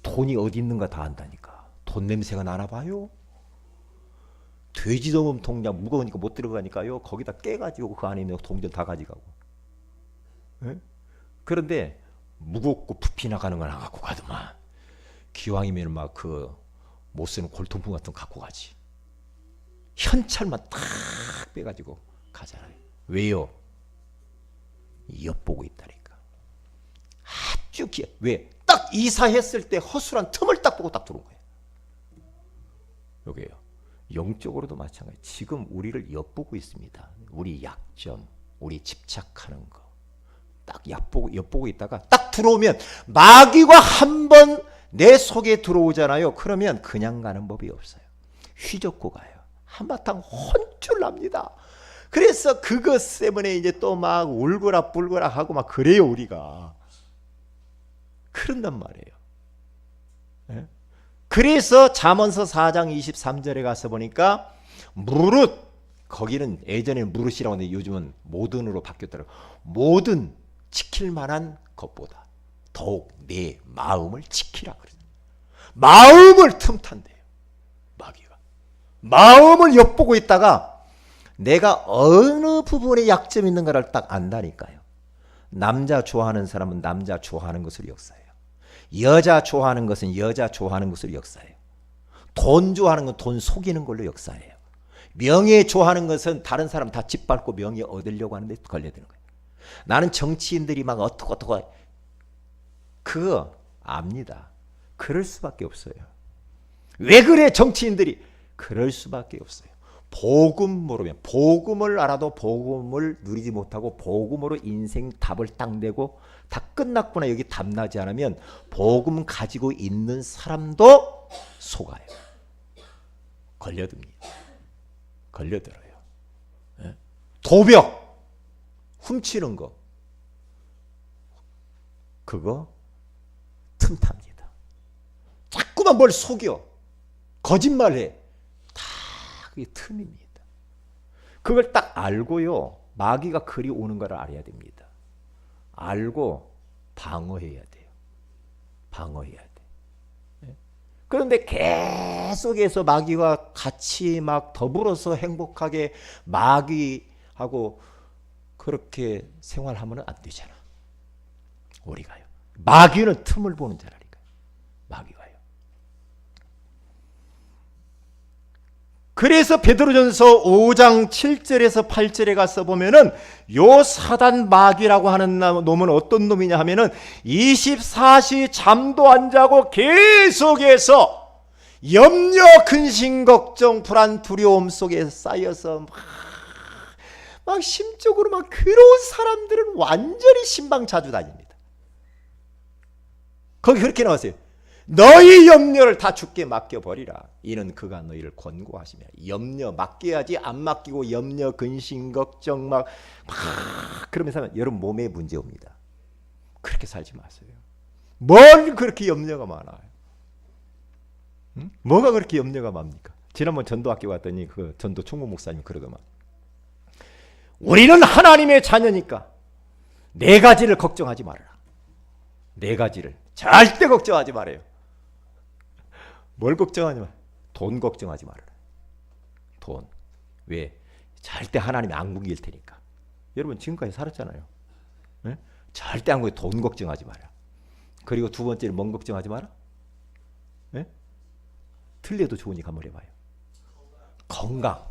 돈이 어디 있는가 다 안다니까. 돈 냄새가 나나 봐요. 돼지도 몸 통장 무거우니까 못 들어가니까요. 거기다 깨가지고 그 안에 있는 동전 다 가져가고. 네? 그런데 무겁고 부피 나가는 건 안 갖고 가더만. 기왕이면 막 그 못 쓰는 골통품 같은 거 갖고 가지. 현찰만 딱 빼가지고 가잖아요. 왜요? 엿보고 있다니까. 아주 왜? 딱 이사했을 때 허술한 틈을 딱 보고 딱 들어온 거예요. 여기에요. 영적으로도 마찬가지. 지금 우리를 엿보고 있습니다. 우리 약점, 우리 집착하는 거. 딱 엿보고 있다가 딱 들어오면 마귀가 한 번 내 속에 들어오잖아요. 그러면 그냥 가는 법이 없어요. 휘젓고 가요. 한바탕 혼쭐 납니다. 그래서 그것 때문에 이제 또 막 울거라 불거라 하고 막 그래요, 우리가. 그런단 말이에요. 네? 그래서 잠언서 4장 23절에 가서 보니까 무릇, 거기는 예전에는 무릇이라고 하는데 요즘은 모든으로 바뀌었더라고요. 모든 지킬 만한 것보다 더욱 내 마음을 지키라 그래요. 마음을 틈탄대요. 마귀가. 마음을 엿보고 있다가 내가 어느 부분에 약점이 있는가를 딱 안다니까요. 남자 좋아하는 사람은 남자 좋아하는 것을 역사해요. 여자 좋아하는 것은 여자 좋아하는 것을 역사해요. 돈 좋아하는 건 돈 속이는 걸로 역사해요. 명예 좋아하는 것은 다른 사람 다 짓밟고 명예 얻으려고 하는데 걸려드는 거예요. 나는 정치인들이 막 어떡 그거 압니다. 그럴 수밖에 없어요. 왜 그래 정치인들이? 그럴 수밖에 없어요. 복음 모르면, 복음을 알아도 복음을 누리지 못하고 복음으로 인생 답을 딱 내고 다 끝났구나 여기 답 나지 않으면 복음 가지고 있는 사람도 속아요. 걸려듭니다. 걸려들어요. 도벽, 훔치는 거, 그거 틈탑니다. 자꾸만 뭘 속여, 거짓말해. 다 그게 틈입니다. 그걸 딱 알고요. 마귀가 그리 오는 걸 알아야 됩니다. 알고 방어해야 돼요. 방어해야 돼. 그런데 계속해서 마귀와 같이 막 더불어서 행복하게 마귀하고 그렇게 생활하면 안 되잖아. 우리가요. 마귀는 틈을 보는 자라니까요. 마귀가요. 그래서 베드로전서 5장 7절에서 8절에 가서 보면은 요 사단 마귀라고 하는 놈은 어떤 놈이냐 하면은 24시 잠도 안 자고 계속해서 염려, 근심, 걱정, 불안, 두려움 속에 쌓여서 막 심적으로 막 괴로운 사람들은 완전히 신방자주 다닙니다. 거기 그렇게 나왔어요. 너희 염려를 다 주께 맡겨버리라. 이는 그가 너희를 권고하시며. 염려 맡겨야지. 안 맡기고 염려, 근심, 걱정 막 그러면서 여러분 몸에 문제 옵니다. 그렇게 살지 마세요. 뭘 그렇게 염려가 많아요? 응? 뭐가 그렇게 염려가 많습니까? 지난번 전도학교 갔더니 그 전도 총무 목사님 그러더만, 우리는 하나님의 자녀니까 네 가지를 걱정하지 말아라. 네 가지를 절대 걱정하지 말아요. 뭘 걱정하지 마? 돈 걱정하지 말아라. 돈. 왜? 절대 하나님이 안 굶길 테니까. 여러분 지금까지 살았잖아요. 네? 절대 안 굶겨. 돈 걱정하지 마라. 그리고 두 번째는 뭔 걱정하지 마라? 네? 틀려도 좋으니까 한번 해봐요. 건강.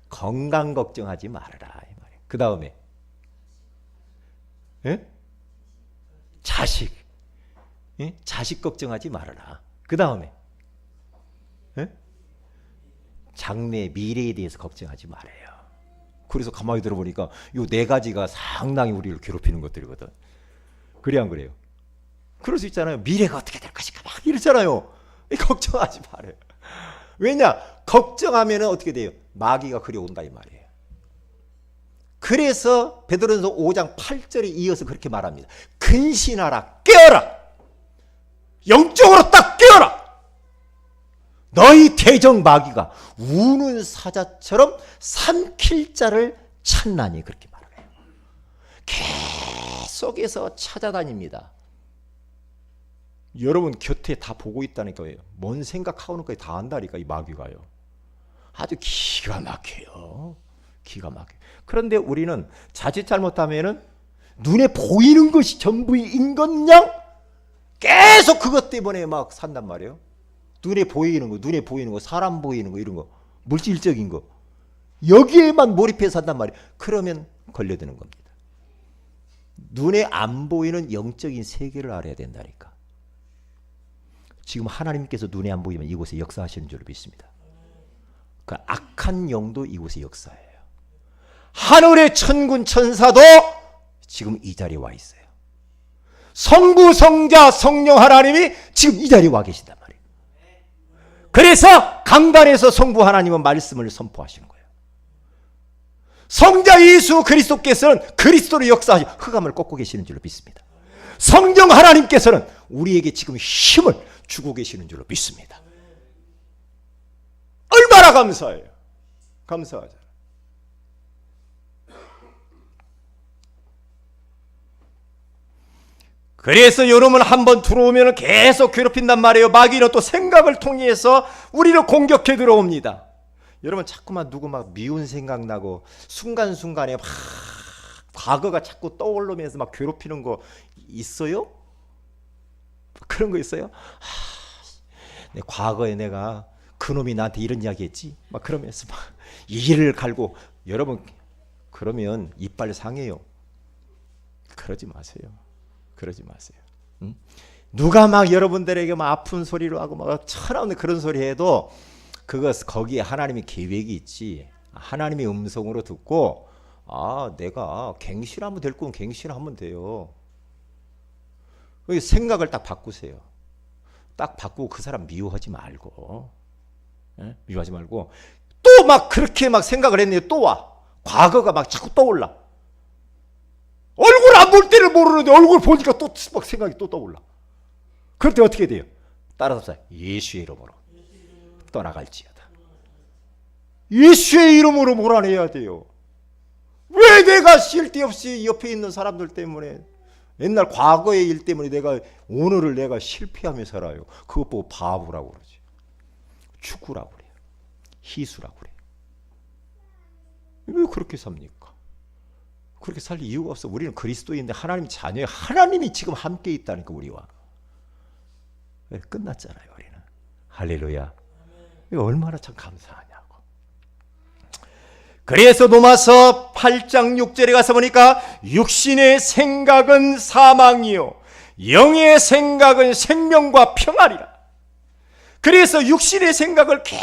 건강 걱정하지 말아라. 그 다음에 네? 자식. 네? 자식 걱정하지 말아라. 그 다음에 장래 미래에 대해서 걱정하지 말아요. 그래서 가만히 들어보니까 이 네 가지가 상당히 우리를 괴롭히는 것들이거든. 그래 안 그래요? 그럴 수 있잖아요. 미래가 어떻게 될 것인가 막 이러잖아요. 걱정하지 말아요. 왜냐? 걱정하면 어떻게 돼요? 마귀가 그리 온다 이 말이에요. 그래서 베드로전서 5장 8절에 이어서 그렇게 말합니다. 근신하라. 깨어라. 영적으로 딱 깨어라. 너희 대적 마귀가 우는 사자처럼 삼킬 자를 찾나니 그렇게 말해요. 계속해서 찾아다닙니다. 여러분 곁에 다 보고 있다니까요. 뭔 생각하는 거에 다 안다니까 이 마귀가요. 아주 기가 막혀요. 기가 막혀요. 그런데 우리는 자칫 잘못하면은 눈에 보이는 것이 전부인 것냥 계속 그것 때문에 막 산단 말이에요. 눈에 보이는 거, 사람 보이는 거, 이런 거, 물질적인 거. 여기에만 몰입해 산단 말이에요. 그러면 걸려드는 겁니다. 눈에 안 보이는 영적인 세계를 알아야 된다니까. 지금 하나님께서 눈에 안 보이면 이곳에 역사하시는 줄 믿습니다. 그 악한 영도 이곳에 역사해요. 하늘의 천군 천사도 지금 이 자리에 와 있어요. 성부, 성자, 성령 하나님이 지금 이 자리에 와 계신단 말이에요. 그래서 강단에서 성부 하나님은 말씀을 선포하시는 거예요. 성자 예수 그리스도께서는 그리스도로 역사하시 흑암을 꺾고 계시는 줄로 믿습니다. 성령 하나님께서는 우리에게 지금 힘을 주고 계시는 줄로 믿습니다. 얼마나 감사해요. 감사하잖아요. 그래서 여러분 한번 들어오면 계속 괴롭힌단 말이에요. 마귀는 또 생각을 통해서 우리를 공격해 들어옵니다. 여러분 자꾸만 누구 막 미운 생각 나고 순간순간에 막 과거가 자꾸 떠오르면서 막 괴롭히는 거 있어요? 그런 거 있어요? 내 과거에 내가 그놈이 나한테 이런 이야기 했지? 막 그러면서 막 이를 갈고 여러분 그러면 이빨 상해요. 그러지 마세요. 그러지 마세요. 응? 누가 막 여러분들에게 막 아픈 소리로 하고 막 천하없는 그런 소리 해도 그것 거기에 하나님의 계획이 있지. 하나님의 음성으로 듣고 내가 갱신하면 될 거면 갱신하면 돼요. 생각을 딱 바꾸세요. 딱 바꾸고 그 사람 미워하지 말고, 미워하지 말고 또 막 그렇게 막 생각을 했는데 또 와. 과거가 막 자꾸 떠올라. 얼굴 안 볼 때를 모르는데 얼굴 보니까 또 막 생각이 또 떠올라. 그럴 때 어떻게 돼요? 따라서 예수의 이름으로 떠나갈지어다. 예수의 이름으로 몰아내야 돼요. 왜 내가 쓸데없이 옆에 있는 사람들 때문에 옛날 과거의 일 때문에 내가 오늘을 내가 실패하며 살아요. 그것 보고 바보라고 그러지. 축구라고 그래요. 희수라고 그래요. 왜 그렇게 삽니까? 그렇게 살 이유가 없어. 우리는 그리스도인데 하나님 자녀예요. 하나님이 지금 함께 있다니까 우리와. 끝났잖아요. 우리는. 할렐루야. 이거 얼마나 참 감사하냐고. 그래서 로마서 8장 6절에 가서 보니까 육신의 생각은 사망이요 영의 생각은 생명과 평안이라. 그래서 육신의 생각을 계속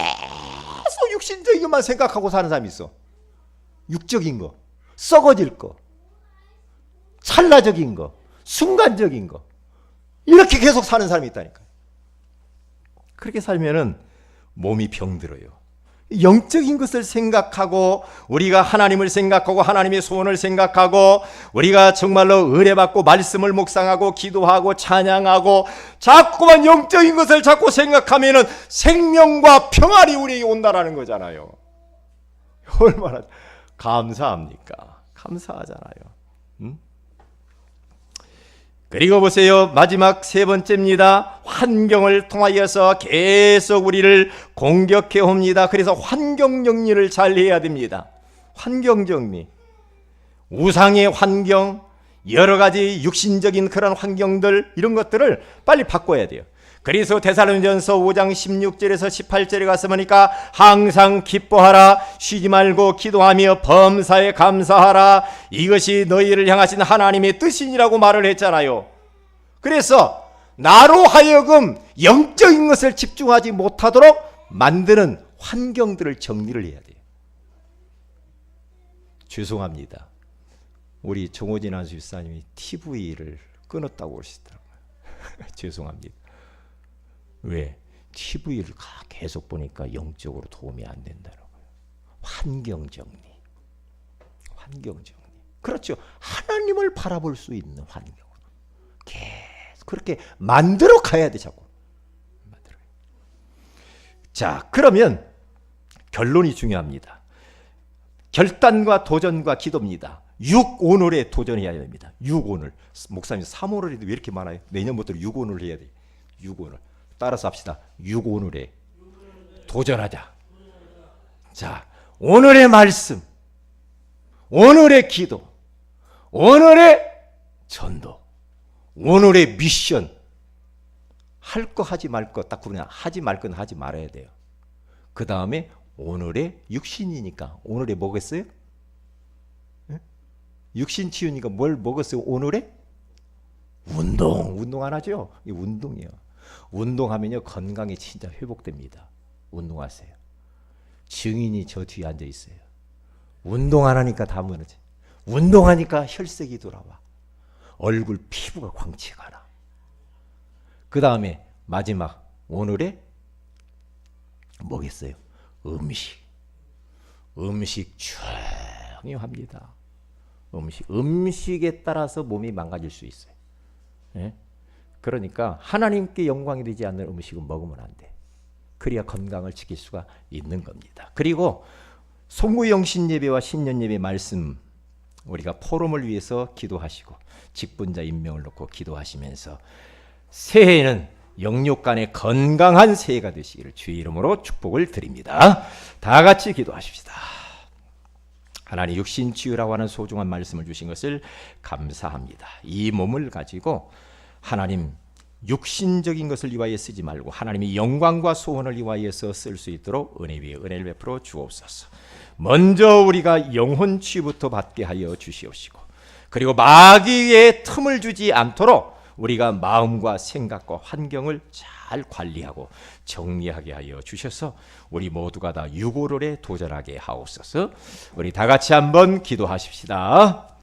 육신적인 것만 생각하고 사는 사람이 있어. 육적인 거, 썩어질 거, 찰나적인 거, 순간적인 거, 이렇게 계속 사는 사람이 있다니까요. 그렇게 살면은 몸이 병들어요. 영적인 것을 생각하고 우리가 하나님을 생각하고 하나님의 소원을 생각하고 우리가 정말로 은혜받고 말씀을 묵상하고 기도하고 찬양하고 자꾸만 영적인 것을 자꾸 생각하면은 생명과 평안이 우리에게 온다라는 거잖아요. 얼마나 감사합니까? 감사하잖아요. 그리고 보세요. 마지막 세 번째입니다. 환경을 통하여서 계속 우리를 공격해 옵니다. 그래서 환경 정리를 잘 해야 됩니다. 환경 정리. 우상의 환경, 여러 가지 육신적인 그런 환경들, 이런 것들을 빨리 바꿔야 돼요. 그래서 데살로니가전서 5장 16절에서 18절에 가서 보니까 항상 기뻐하라, 쉬지 말고 기도하며 범사에 감사하라, 이것이 너희를 향하신 하나님의 뜻이니라고 말을 했잖아요. 그래서 나로 하여금 영적인 것을 집중하지 못하도록 만드는 환경들을 정리를 해야 돼요. 죄송합니다. 우리 정호진 안수집사님이 TV를 끊었다고 그러시더라고요. 죄송합니다. 왜? TV를 계속 보니까 영적으로 도움이 안 된다고요. 환경 정리. 환경 정리. 그렇죠. 하나님을 바라볼 수 있는 환경으로 계속 그렇게 만들어 가야 돼. 자꾸 만들어. 자, 그러면 결론이 중요합니다. 결단과 도전과 기도입니다. 6오늘에 도전해야 됩니다. 6오늘. 목사님 3오늘에도 왜 이렇게 많아요? 내년부터 6오늘 해야 돼. 6오늘. 따라서 합시다. 6오늘에 도전하자. 자, 오늘의 말씀, 오늘의 기도, 오늘의 전도, 오늘의 미션. 할 거 하지 말 거 딱 그냥 하지 말 건 하지 말아야 돼요. 그 다음에 오늘의 육신이니까 오늘에 뭐겠어요? 육신 치유니까 뭘 먹었어요? 오늘에? 운동 안 하죠? 이 운동이에요. 운동하면요 건강이 진짜 회복됩니다. 운동하세요. 증인이 저 뒤에 앉아 있어요. 운동 안 하니까 다 무너져. 운동하니까 혈색이 돌아와. 얼굴 피부가 광채가 나. 그 다음에 마지막 오늘의 뭐겠어요? 음식 중요합니다. 음식에 따라서 몸이 망가질 수 있어요. 예? 그러니까 하나님께 영광이 되지 않는 음식은 먹으면 안 돼. 그래야 건강을 지킬 수가 있는 겁니다. 그리고 송구영신 예배와 신년 예배 말씀 우리가 포럼을 위해서 기도하시고 직분자 임명을 놓고 기도하시면서 새해에는 영육 간의 건강한 새해가 되시기를 주의 이름으로 축복을 드립니다. 다 같이 기도하십시다. 하나님 육신 치유라고 하는 소중한 말씀을 주신 것을 감사합니다. 이 몸을 가지고 하나님 육신적인 것을 위하여 쓰지 말고 하나님의 영광과 소원을 위하여서 쓸 수 있도록 은혜 위에 은혜를 베풀어 주옵소서. 먼저 우리가 영혼 치유부터 받게 하여 주시옵시고 그리고 마귀의 틈을 주지 않도록 우리가 마음과 생각과 환경을 잘 관리하고 정리하게 하여 주셔서 우리 모두가 다 6월에 도전하게 하옵소서. 우리 다 같이 한번 기도하십시다.